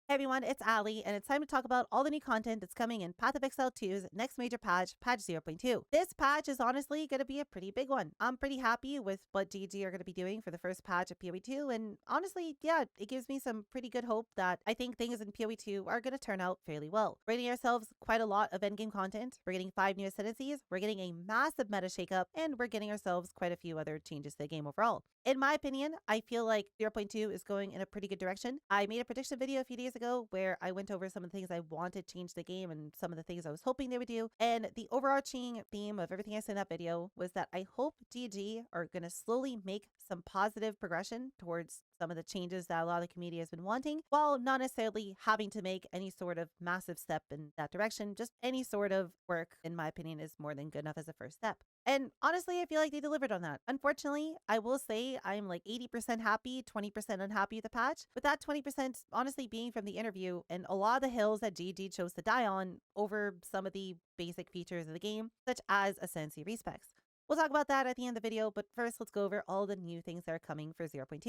Hey everyone, it's Allie, and it's time to talk about all the new content that's coming in Path of Exile 2's next major patch, patch 0.2. This patch is honestly going to be a pretty big one. I'm pretty happy with what GGG are going to be doing for the first patch of PoE 2, and honestly, yeah, it gives me some pretty good hope that I think things in PoE 2 are going to turn out fairly well. We're getting ourselves quite a lot of endgame content, we're getting 5 new Ascendancies, we're getting a massive meta shakeup, and we're getting ourselves quite a few other changes to the game overall. In my opinion, I feel like 0.2 is going in a pretty good direction. I made a prediction video a few days ago where I went over some of the things I wanted to change the game and some of the things I was hoping they would do. And the overarching theme of everything I said in that video was that I hope GG are going to slowly make some positive progression towards some of the changes that a lot of the community has been wanting, while not necessarily having to make any sort of massive step in that direction. Just any sort of work, in my opinion, is more than good enough as a first step. And honestly, I feel like they delivered on that. Unfortunately, I will say I'm like 80% happy, 20% unhappy with the patch, with that 20% honestly being from the interview and a lot of the hills that GG chose to die on over some of the basic features of the game, such as Ascendancy respecs. We'll talk about that at the end of the video, but first let's go over all the new things that are coming for 0.2.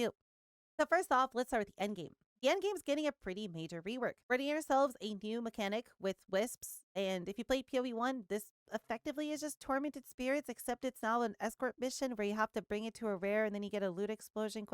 So first off, let's start with the endgame. The endgame's getting a pretty major rework. We're getting ourselves a new mechanic with Whisps, and if you played PoE 1, this effectively is just Tormented Spirits, except it's now an escort mission where you have to bring it to a rare and then you get a loot explosion ?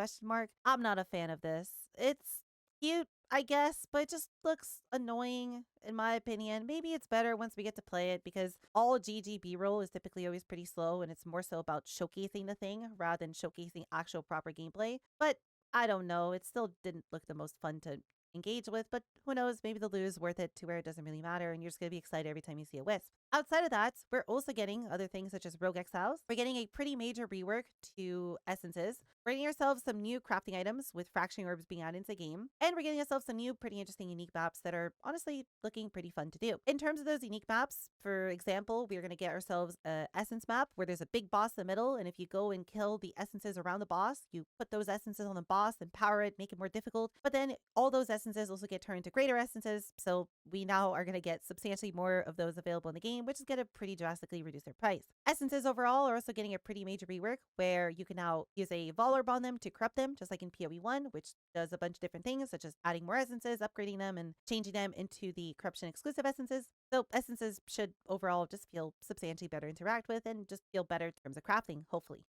I'm not a fan of this. It's cute, I guess, but it just looks annoying in my opinion. Maybe it's better once we get to play it because all GG B-roll is typically always pretty slow and it's more so about showcasing the thing rather than showcasing actual proper gameplay. But I don't know. It still didn't look the most fun to engage with, but who knows? Maybe the loot is worth it to where it doesn't really matter and you're just going to be excited every time you see a Wisp. Outside of that, we're also getting other things such as Rogue Exiles. We're getting a pretty major rework to Essences. We're getting ourselves some new crafting items with fracturing orbs being added into the game. And we're getting ourselves some new pretty interesting unique maps that are honestly looking pretty fun to do. In terms of those unique maps, for example, we're going to get ourselves a Essence map where there's a big boss in the middle, and if you go and kill the Essences around the boss, you put those Essences on the boss, empower it, make it more difficult. But then all those Essences also get turned into greater Essences, so we now are going to get substantially more of those available in the game, which is going to pretty drastically reduce their price. Essences overall are also getting a pretty major rework where you can now use a Vol Orb on them to corrupt them, just like in PoE 1, which does a bunch of different things, such as adding more Essences, upgrading them, and changing them into the corruption exclusive Essences. So Essences should overall just feel substantially better to interact with and just feel better in terms of crafting, hopefully.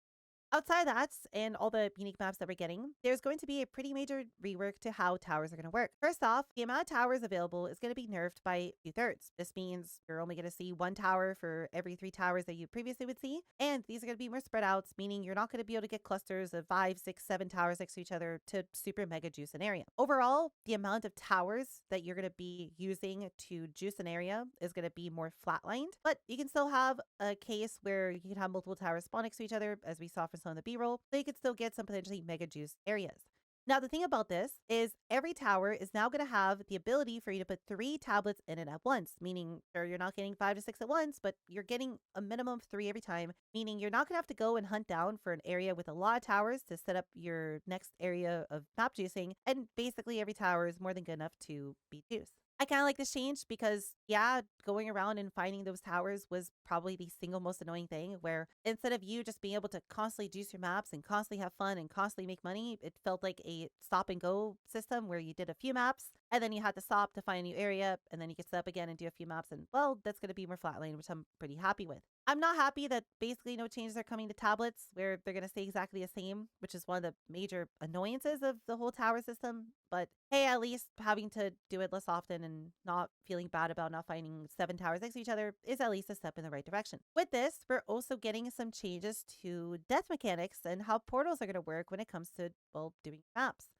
Outside of that, and all the unique maps that we're getting, there's going to be a pretty major rework to how towers are going to work. First off, the amount of towers available is going to be nerfed by 2/3. This means you're only going to see 1 tower for every 3 towers that you previously would see, and these are going to be more spread out, meaning you're not going to be able to get clusters of 5, 6, 7 towers next to each other to super mega juice an area. Overall, the amount of towers that you're going to be using to juice an area is going to be more flatlined, but you can still have a case where you can have multiple towers spawn next to each other, as we saw for some of the B-roll, so you could still get some potentially mega juice areas. Now, the thing about this is every tower is now going to have the ability for you to put 3 tablets in it at once, meaning sure, you're not getting 5 to 6 at once, but you're getting a minimum of 3 every time, meaning you're not going to have to go and hunt down for an area with a lot of towers to set up your next area of map juicing, and basically every tower is more than good enough to be juiced. I kind of like this change because, yeah, going around and finding those towers was probably the single most annoying thing, where instead of you just being able to constantly juice your maps and constantly have fun and constantly make money, it felt like a stop and go system where you did a few maps and then you had to stop to find a new area and then you could set up again and do a few maps. And well, that's going to be more flatline, which I'm pretty happy with. I'm not happy that basically no changes are coming to tablets where they're going to stay exactly the same, which is one of the major annoyances of the whole tower system. But hey, at least having to do it less often and not feeling bad about not finding 7 towers next to each other is at least a step in the right direction. With this, we're also getting some changes to death mechanics and how portals are going to work when it comes to, well, doing maps.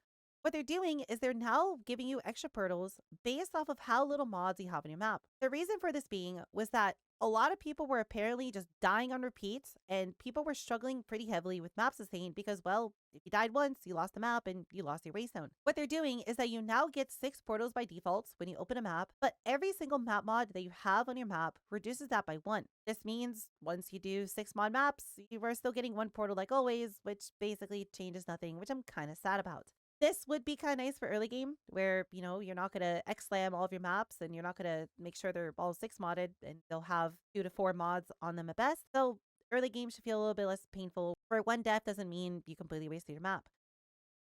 What they're doing is they're now giving you extra portals based off of how little mods you have on your map. The reason for this being was that a lot of people were apparently just dying on repeats, and people were struggling pretty heavily with map sustain because, well, if you died once, you lost the map and you lost your waystone. What they're doing is that you now get 6 portals by default when you open a map, but every single map mod that you have on your map reduces that by 1. This means once you do 6 mod maps, you are still getting 1 portal like always, which basically changes nothing, which I'm kind of sad about. This would be kind of nice for early game where, you know, you're not going to X-slam all of your maps and you're not going to make sure they're all 6 modded and they'll have 2 to 4 mods on them at best. So early game should feel a little bit less painful, where 1 death doesn't mean you completely wasted your map.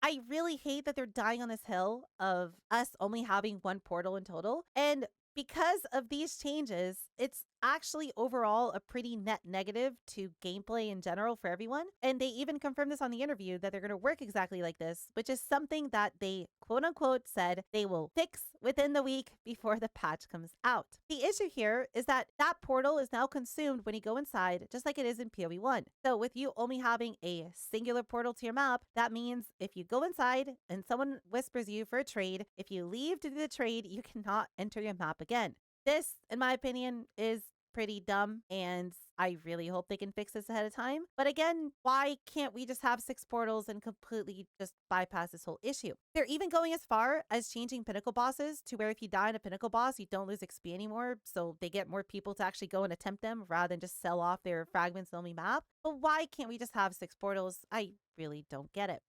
I really hate that they're dying on this hill of us only having one portal in total. And because of these changes, it's actually overall a pretty net negative to gameplay in general for everyone. And they even confirmed this on the interview that they're going to work exactly like this, which is something that they quote unquote said they will fix within the week before the patch comes out. The issue here is that that portal is now consumed when you go inside, just like it is in PoE 1. So with you only having a singular portal to your map, that means if you go inside and someone whispers you for a trade, if you leave to do the trade, you cannot enter your map again. This, in my opinion, is pretty dumb, and I really hope they can fix this ahead of time. But again, why can't we just have 6 portals and completely just bypass this whole issue? They're even going as far as changing pinnacle bosses to where if you die in a pinnacle boss, you don't lose XP anymore, so they get more people to actually go and attempt them rather than just sell off their fragments only map. But why can't we just have 6 portals? I really don't get it.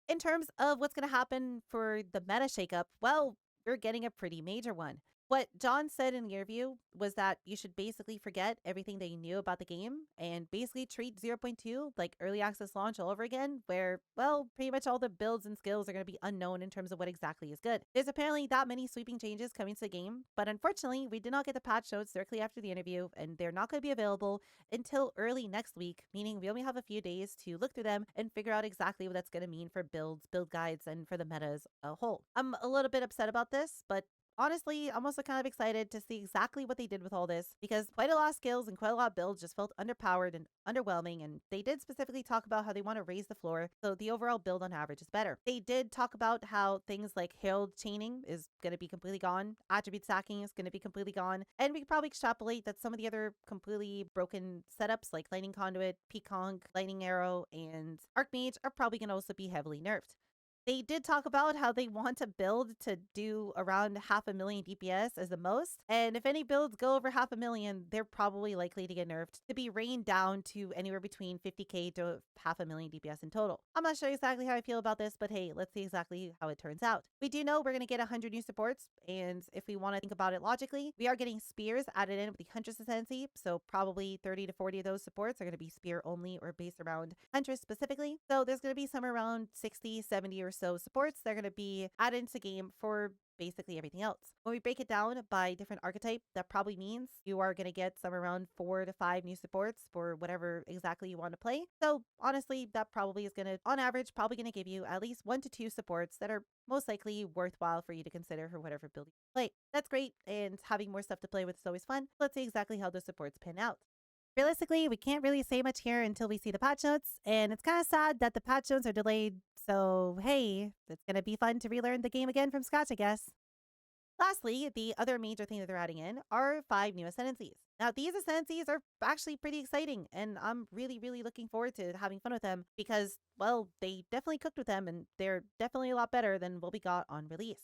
In terms of what's going to happen for the meta shakeup, well, you're getting a pretty major one. What John said in the interview was that you should basically forget everything that you knew about the game and basically treat 0.2 like early access launch all over again, where, well, pretty much all the builds and skills are going to be unknown in terms of what exactly is good. There's apparently that many sweeping changes coming to the game, but unfortunately, we did not get the patch notes directly after the interview, and they're not going to be available until early next week, meaning we only have a few days to look through them and figure out exactly what that's going to mean for builds, build guides, and for the meta as a whole. I'm a little bit upset about this, but honestly, I'm also kind of excited to see exactly what they did with all this because quite a lot of skills and quite a lot of builds just felt underpowered and underwhelming. And they did specifically talk about how they want to raise the floor so the overall build on average is better. They did talk about how things like herald chaining is going to be completely gone, attribute stacking is going to be completely gone, and we could probably extrapolate that some of the other completely broken setups like lightning conduit, peaconk, lightning arrow, and archmage are probably going to also be heavily nerfed. They did talk about how they want to build to do around 500,000 DPS as the most. And if any builds go over 500,000, they're probably likely to get nerfed to be reined down to anywhere between 50k to 500,000 DPS in total. I'm not sure exactly how I feel about this, but hey, let's see exactly how it turns out. We do know we're going to get 100 new supports. And if we want to think about it logically, we are getting spears added in with the Huntress Ascendancy. So probably 30 to 40 of those supports are going to be spear only or based around Huntress specifically. So there's going to be somewhere around 60, 70 or so supports that are going to be added into the game for basically everything else. When we break it down by different archetype, that probably means you are going to get somewhere around 4 to 5 new supports for whatever exactly you want to play. So honestly, that probably is going to, on average, probably going to give you at least 1 to 2 supports that are most likely worthwhile for you to consider for whatever build you play. That's great, and having more stuff to play with is always fun. Let's see exactly how those supports pan out. Realistically, we can't really say much here until we see the patch notes, and it's kind of sad that the patch notes are delayed, so hey, it's going to be fun to relearn the game again from scratch, I guess. Lastly, the other major thing that they're adding in are 5 new Ascendancies. Now, these Ascendancies are actually pretty exciting, and I'm really, really looking forward to having fun with them because, well, they definitely cooked with them, and they're definitely a lot better than what we got on release.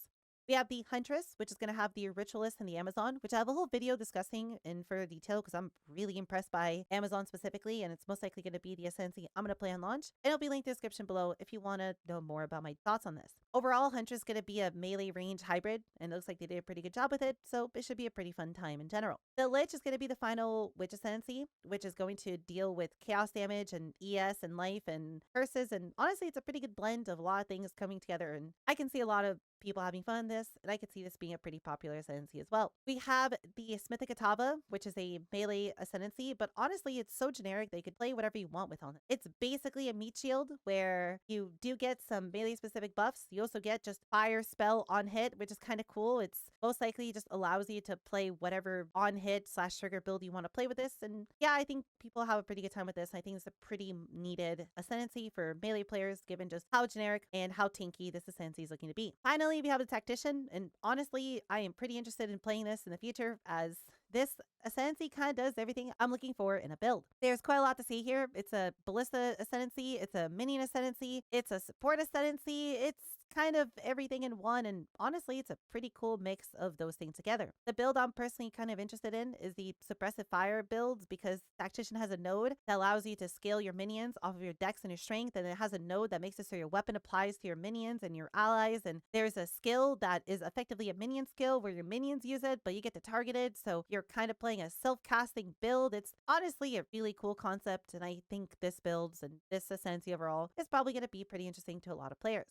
We have the Huntress, which is going to have the Ritualist and the Amazon, which I have a whole video discussing in further detail because I'm really impressed by Amazon specifically, and it's most likely going to be the Ascendancy I'm going to play on launch. And it'll be linked in the description below if you want to know more about my thoughts on this. Overall, Huntress is going to be a melee range hybrid, and it looks like they did a pretty good job with it, so it should be a pretty fun time in general. The Lich is going to be the final Witch Ascendancy, which is going to deal with chaos damage and ES and life and curses, and honestly, it's a pretty good blend of a lot of things coming together, and I can see a lot of people having fun in this, and I could see this being a pretty popular ascendancy as well. We have the Smithic Atava, which is a melee ascendancy, but honestly, it's so generic that you could play whatever you want with on it. It's basically a meat shield where you do get some melee specific buffs. You also get just fire spell on hit, which is kind of cool. It's most likely just allows you to play whatever on hit / trigger build you want to play with this. And yeah, I think people have a pretty good time with this. I think it's a pretty needed ascendancy for melee players, given just how generic and how tanky this ascendancy is looking to be. Finally, we have the Tactician, and honestly, I am pretty interested in playing this in the future as this ascendancy kind of does everything I'm looking for in a build. There's quite a lot to see here. It's a ballista ascendancy, it's a minion ascendancy, it's a support ascendancy, it's kind of everything in one, and honestly, it's a pretty cool mix of those things together. The build I'm personally kind of interested in is the Suppressive Fire builds, because Tactician has a node that allows you to scale your minions off of your dex and your strength, and it has a node that makes it so your weapon applies to your minions and your allies, and there's a skill that is effectively a minion skill where your minions use it, but you get to target it, so you're kind of playing a self-casting build. It's honestly a really cool concept, and I think this builds and this Ascendancy overall is probably going to be pretty interesting to a lot of players.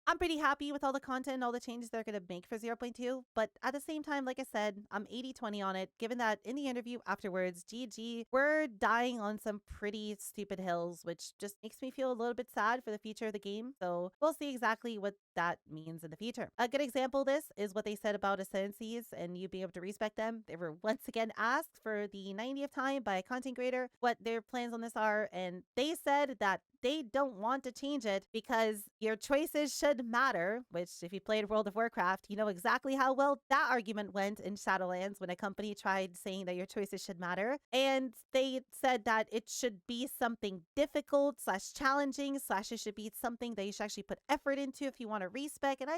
I'm pretty happy with all the content and all the changes they're going to make for 0.2, but at the same time, like I said, I'm 80-20 on it, given that in the interview afterwards, GG were dying on some pretty stupid hills, which just makes me feel a little bit sad for the future of the game. So we'll see exactly what that means in the future. A good example of this is what they said about Ascendancies and you being able to respect them. They were once again asked for the 90th time by a content creator what their plans on this are, and they said that they don't want to change it because your choices should matter, which if you played World of Warcraft, you know exactly how well that argument went in Shadowlands when a company tried saying that your choices should matter. And they said that it should be something difficult / challenging / it should be something that you should actually put effort into if you want to respec. And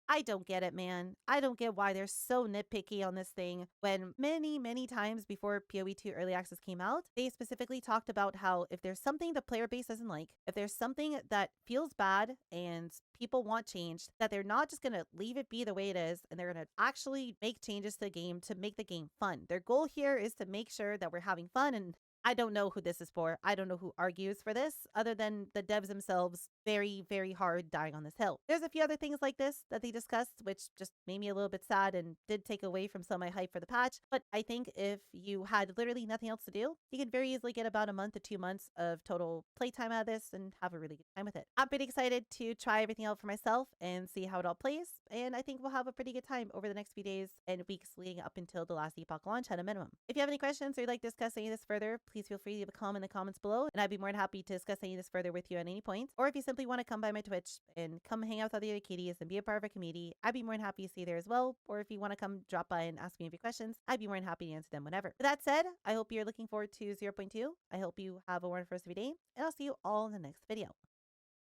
I don't get it, man. I don't get why they're so nitpicky on this thing when many times before PoE 2 Early Access came out, they specifically talked about how if there's something the player base doesn't like, if there's something that feels bad and people want changed, that they're not just going to leave it be the way it is, and they're going to actually make changes to the game to make the game fun. Their goal here is to make sure that we're having fun, and I don't know who this is for. I don't know who argues for this other than the devs themselves very hard dying on this hill. There's a few other things like this that they discussed, which just made me a little bit sad and did take away from some of my hype for the patch. But I think if you had literally nothing else to do, you could very easily get about a month to 2 months of total playtime out of this and have a really good time with it. I'm pretty excited to try everything out for myself and see how it all plays. And I think we'll have a pretty good time over the next few days and weeks leading up until the last Epoch launch at a minimum. If you have any questions or you'd like to discuss any of this further, please feel free to leave a comment in the comments below, and I'd be more than happy to discuss any of this further with you at any point. Or if you simply want to come by my Twitch and come hang out with all the other kitties and be a part of a community, I'd be more than happy to see you there as well. Or if you want to come drop by and ask me a few questions, I'd be more than happy to answer them whenever. With that said, I hope you're looking forward to 0.2. I hope you have a wonderful rest of your day, and I'll see you all in the next video.